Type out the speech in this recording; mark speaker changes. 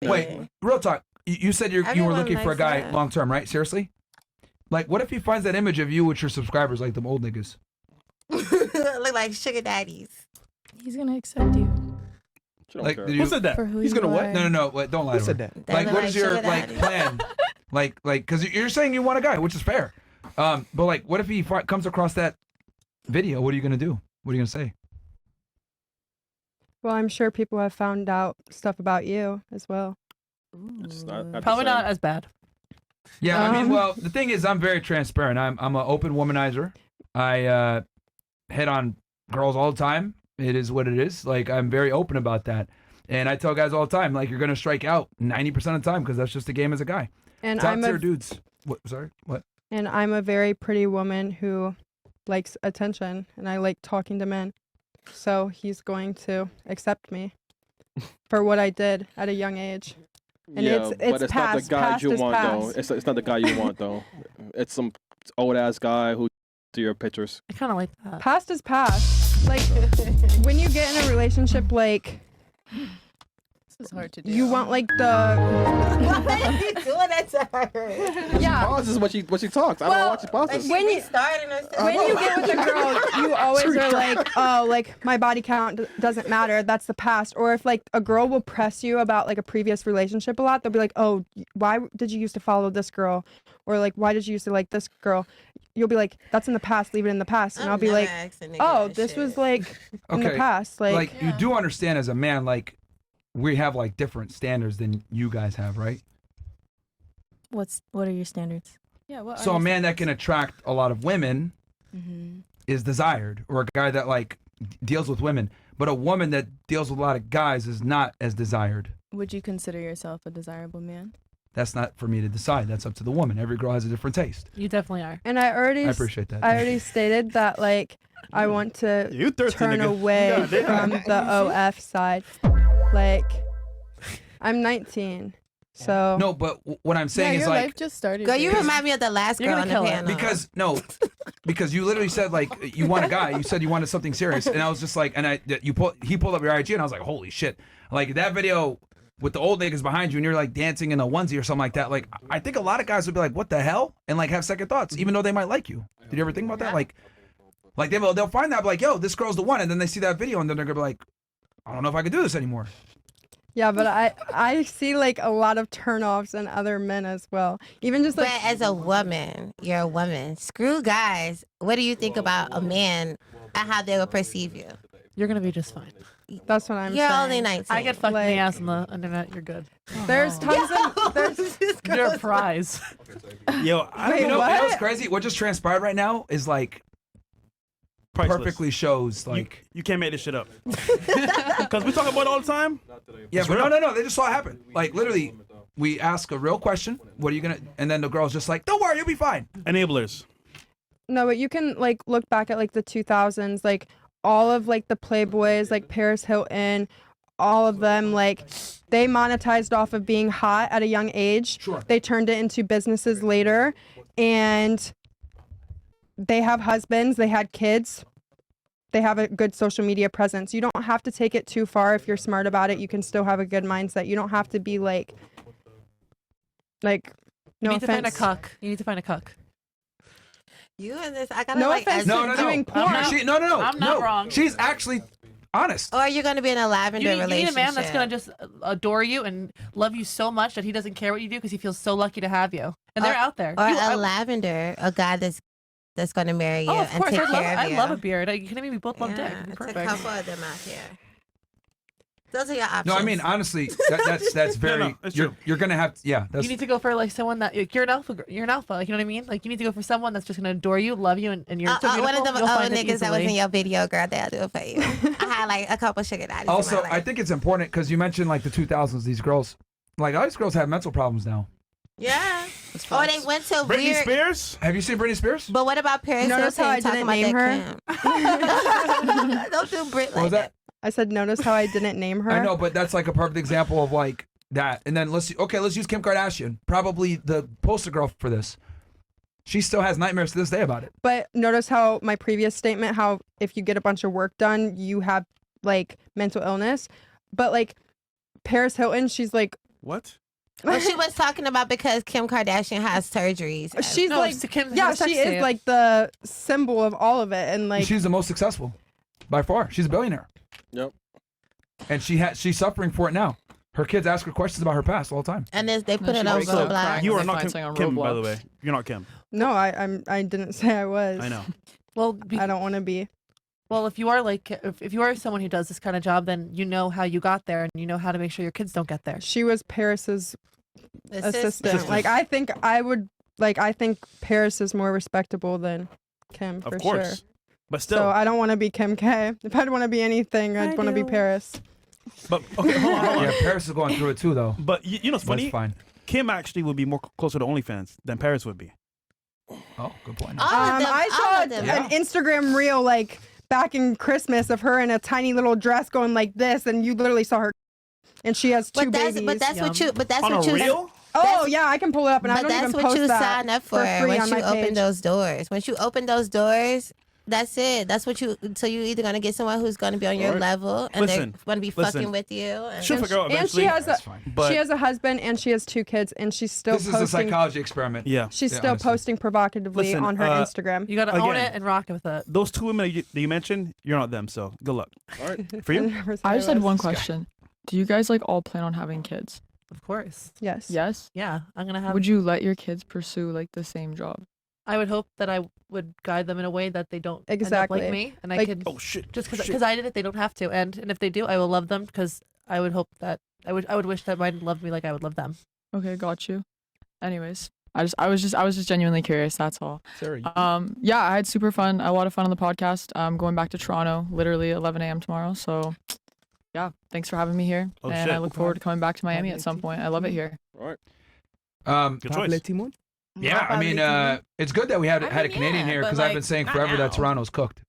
Speaker 1: Wait, real talk. You said you were looking for a guy long term, right? Seriously? Like, what if he finds that image of you with your subscribers, like them old niggas?
Speaker 2: Look like sugar daddies.
Speaker 3: He's gonna accept you.
Speaker 1: Like,
Speaker 4: Who said that?
Speaker 1: He's gonna what? No. Wait, don't lie. Who
Speaker 4: said that?
Speaker 1: Like, what is your plan? like, because you're saying you want a guy, which is fair. But like, what if he comes across that video? What are you gonna do? What are you gonna say?
Speaker 5: Well, I'm sure people have found out stuff about you as well.
Speaker 3: Probably not as bad.
Speaker 1: Yeah, I mean, well, the thing is, I'm very transparent. I'm an open womanizer. I hit on girls all the time. It is what it is. Like, I'm very open about that. And I tell guys all the time, like, you're going to strike out 90% of the time because that's just the game as a guy.
Speaker 5: And
Speaker 1: Top tier dudes. What? Sorry? What?
Speaker 5: And I'm a very pretty woman who likes attention, and I like talking to men. So he's going to accept me for what I did at a young age. And
Speaker 4: yeah,
Speaker 5: it's
Speaker 4: but
Speaker 5: past,
Speaker 4: not the guy
Speaker 5: past
Speaker 4: you
Speaker 5: is
Speaker 4: want
Speaker 5: past.
Speaker 4: though. It's not the guy you want though. It's some old ass guy who do your pictures.
Speaker 3: I kind of like that.
Speaker 5: Past is past. Like, when you get in a relationship, like,
Speaker 6: this is hard to do.
Speaker 5: you want like the.
Speaker 2: Why are you doing that to her?
Speaker 5: Yeah.
Speaker 4: She pauses when she talks. I don't know why she pauses.
Speaker 5: When you get with a girl, you always are like, oh, like my body count doesn't matter. That's the past. Or if like a girl will press you about like a previous relationship a lot, they'll be like, oh, why did you used to follow this girl? Or like, why did you used to like this girl? You'll be like, that's in the past. Leave it in the past. And I'll be like, oh, this was like in the past. Like
Speaker 1: you do understand as a man, like, we have like different standards than you guys have, right?
Speaker 3: What are your standards?
Speaker 6: Yeah. What
Speaker 1: So a man that can attract a lot of women is desired, or a guy that like deals with women. But a woman that deals with a lot of guys is not as desired.
Speaker 6: Would you consider yourself a desirable man?
Speaker 1: That's not for me to decide. That's up to the woman. Every girl has a different taste.
Speaker 3: You definitely are.
Speaker 5: And I appreciate that. I already stated that like I want to turn away from the OF side. Like, I'm 19, so
Speaker 1: no. But what I'm saying is
Speaker 6: your
Speaker 1: like,
Speaker 6: life just started.
Speaker 2: Girl, you remind me of the last girl on the panel.
Speaker 1: Because you literally said like you want a guy. You said you wanted something serious, and I was just like, and he pulled up your IG, and I was like, holy shit! Like that video with the old niggas behind you, and you're like dancing in a onesie or something like that. Like I think a lot of guys would be like, what the hell, and like have second thoughts, even though they might like you. Did you ever think about that? Like they'll find that like, yo, this girl's the one, and then they see that video, and then they're gonna be like, I don't know if I can do this anymore.
Speaker 5: yeah. But I see like a lot of turnoffs in other men as well. Even just like,
Speaker 2: but as a woman, you're a woman. Screw guys. What do you think about a man and how they will perceive you?
Speaker 3: You're gonna be just fine.
Speaker 5: That's what I'm
Speaker 2: You're
Speaker 5: saying.
Speaker 2: only 19.
Speaker 3: I get fucked in the ass on the internet. You're good.
Speaker 5: There's tons of
Speaker 3: You're a prize.
Speaker 1: Yo, you know what's crazy? What just transpired right now is like
Speaker 7: priceless.
Speaker 1: Perfectly shows like
Speaker 7: you can't make this shit up. Because we talk about it all the time.
Speaker 1: Yeah, but no. They just saw it happen. Like literally, we ask a real question. What are you gonna? And then the girl's just like, "Don't worry, you'll be fine."
Speaker 7: Enablers.
Speaker 5: No, but you can like look back at like the 2000s, like all of like the Playboys, like Paris Hilton, all of them, like they monetized off of being hot at a young age.
Speaker 1: Sure.
Speaker 5: They turned it into businesses later, and they have husbands, they had kids, they have a good social media presence. You don't have to take it too far. If you're smart about it, you can still have a good mindset. You don't have to be like no
Speaker 3: you need
Speaker 5: offense.
Speaker 3: to find a cuck. You need to find a cuck.
Speaker 2: You and this, I gotta
Speaker 5: No
Speaker 2: like.
Speaker 5: offense
Speaker 1: No.
Speaker 5: doing porn.
Speaker 1: No.
Speaker 3: I'm not wrong.
Speaker 1: She's actually honest.
Speaker 2: Or you're gonna be in a lavender
Speaker 3: You
Speaker 2: relationship.
Speaker 3: need a man that's gonna just adore you and love you so much that he doesn't care what you do because he feels so lucky to have you. And they're out there.
Speaker 2: Or lavender, a guy that's gonna marry you
Speaker 3: Oh, of
Speaker 2: and
Speaker 3: course.
Speaker 2: take care of
Speaker 3: I
Speaker 2: you.
Speaker 3: love a beard. You kidding me? We both love dick.
Speaker 2: It's a
Speaker 3: Perfect.
Speaker 2: couple of them out here. Those are your options.
Speaker 1: No, I mean honestly, that's very. You're gonna have That's,
Speaker 3: You need to go for like someone that you're an alpha. You're an alpha. Like, you know what I mean? Like you need to go for someone that's just gonna adore you, love you, and you're so beautiful.
Speaker 2: one of them
Speaker 3: You'll find it
Speaker 2: niggas that was
Speaker 3: easily.
Speaker 2: in your video, girl, they'll do it for you. I had like a couple sugar daddies.
Speaker 1: also,
Speaker 2: in my life.
Speaker 1: I think it's important because you mentioned like the 2000s. These girls, like all these girls, have mental problems now.
Speaker 2: Yeah. Or they went to
Speaker 1: Britney
Speaker 2: weird.
Speaker 1: Spears? Have you seen Britney Spears?
Speaker 2: But what about Paris
Speaker 5: Notice how I
Speaker 2: Hilton
Speaker 5: didn't
Speaker 2: talking
Speaker 5: name
Speaker 2: about
Speaker 5: her?
Speaker 2: that Kim? Don't do Brit
Speaker 1: What
Speaker 2: like
Speaker 1: was that?
Speaker 5: I said, notice how I didn't name her.
Speaker 1: I know, but that's like a perfect example of like that. And then let's use Kim Kardashian, probably the poster girl for this. She still has nightmares to this day about it.
Speaker 5: But notice how my previous statement, how if you get a bunch of work done, you have like mental illness. But like Paris Hilton, she's like
Speaker 7: What?
Speaker 2: Well, she was talking about because Kim Kardashian has surgeries.
Speaker 5: She's
Speaker 3: No,
Speaker 5: like,
Speaker 3: it's Kim
Speaker 5: yeah,
Speaker 3: has sex
Speaker 5: she is
Speaker 3: tape.
Speaker 5: like the symbol of all of it, and like,
Speaker 1: She's the most successful by far. She's a billionaire.
Speaker 4: Yep.
Speaker 1: And she's suffering for it now. Her kids ask her questions about her past all the time.
Speaker 2: And they put
Speaker 8: she
Speaker 2: it on
Speaker 8: breaks up
Speaker 2: Roblox.
Speaker 8: crying.
Speaker 7: You
Speaker 8: when
Speaker 7: are
Speaker 8: they
Speaker 7: not
Speaker 8: find
Speaker 7: Kim,
Speaker 8: something on
Speaker 7: Kim, by
Speaker 8: Roblox.
Speaker 7: the way. You're not Kim.
Speaker 5: no, I didn't say I was.
Speaker 7: I know.
Speaker 3: Well,
Speaker 5: I don't want to be.
Speaker 3: well, if you are like, if you are someone who does this kind of job, then you know how you got there, and you know how to make sure your kids don't get there.
Speaker 5: She was Paris's assistant.
Speaker 1: Assistant.
Speaker 5: Like, I think Paris is more respectable than Kim for
Speaker 7: Of course.
Speaker 5: sure.
Speaker 7: But still.
Speaker 5: So I don't want to be Kim K. If I'd want to be anything, I'd want to be Paris.
Speaker 7: But okay, hold on.
Speaker 1: Yeah, Paris is going through it too, though.
Speaker 7: But you know, it's
Speaker 1: That's
Speaker 7: funny.
Speaker 1: fine.
Speaker 7: Kim actually would be more closer to OnlyFans than Paris would be.
Speaker 1: Oh, good point.
Speaker 2: All of them,
Speaker 5: I
Speaker 2: all
Speaker 5: saw
Speaker 2: of them.
Speaker 5: an Instagram reel like back in Christmas of her in a tiny little dress going like this, and you literally saw her, and she has two babies.
Speaker 2: But that's what you. But that's
Speaker 7: On
Speaker 2: what
Speaker 7: a
Speaker 2: you.
Speaker 7: reel?
Speaker 5: Oh yeah, I can pull it up, and I
Speaker 2: But
Speaker 5: don't
Speaker 2: that's
Speaker 5: even
Speaker 2: what
Speaker 5: post
Speaker 2: you
Speaker 5: that
Speaker 2: sign up for
Speaker 5: free
Speaker 2: once
Speaker 5: on
Speaker 2: you
Speaker 5: my
Speaker 2: open
Speaker 5: page.
Speaker 2: those doors. Once you open those doors, that's it. That's what you. So you're either gonna get someone who's gonna be on your
Speaker 7: Alright.
Speaker 2: level, and
Speaker 7: Listen,
Speaker 2: they're gonna be
Speaker 7: listen.
Speaker 2: fucking with you. And
Speaker 7: She'll figure out
Speaker 5: And
Speaker 7: eventually.
Speaker 5: she has
Speaker 1: That's
Speaker 5: a
Speaker 1: fine.
Speaker 7: But
Speaker 5: she has a husband, and she has 2 kids, and she's still
Speaker 1: This is a
Speaker 5: posting.
Speaker 1: psychology experiment.
Speaker 7: yeah,
Speaker 5: She's
Speaker 1: Yeah,
Speaker 5: still
Speaker 1: honestly.
Speaker 5: posting provocatively
Speaker 7: Listen,
Speaker 5: on her Instagram.
Speaker 3: You gotta own
Speaker 7: Again.
Speaker 3: it and rock with it.
Speaker 7: those 2 women that you mentioned, you're not them. So good luck.
Speaker 4: All right.
Speaker 7: For you?
Speaker 8: I just had one
Speaker 1: This guy.
Speaker 8: question. Do you guys like all plan on having kids?
Speaker 3: Of course.
Speaker 5: Yes.
Speaker 8: Yes.
Speaker 3: Yeah, I'm gonna have.
Speaker 8: Would you let your kids pursue like the same job?
Speaker 3: I would hope that I would guide them in a way that they don't end up
Speaker 5: Exactly.
Speaker 3: like me, and I
Speaker 5: Like-
Speaker 3: could
Speaker 7: Oh shit.
Speaker 3: just
Speaker 7: Shit.
Speaker 3: because I did it, they don't have to. And if they do, I will love them because I would hope that I would wish that mine loved me like I would love them.
Speaker 8: Okay, got you. Anyways, I was just genuinely curious. That's all.
Speaker 7: Sarah,
Speaker 8: Yeah, I had super fun. A lot of fun on the podcast. I'm going back to Toronto, literally 11 a.m. tomorrow. So, yeah, thanks for having me here,
Speaker 7: Oh,
Speaker 8: and
Speaker 7: shit.
Speaker 8: I look forward to coming back to Miami at some point. I love it here.
Speaker 4: All right.
Speaker 7: good choice.
Speaker 1: Yeah, I mean, it's good that we had a Canadian here
Speaker 6: but,
Speaker 1: because I've been
Speaker 6: like,
Speaker 1: saying
Speaker 6: not
Speaker 1: forever that
Speaker 6: now.
Speaker 1: Toronto's cooked.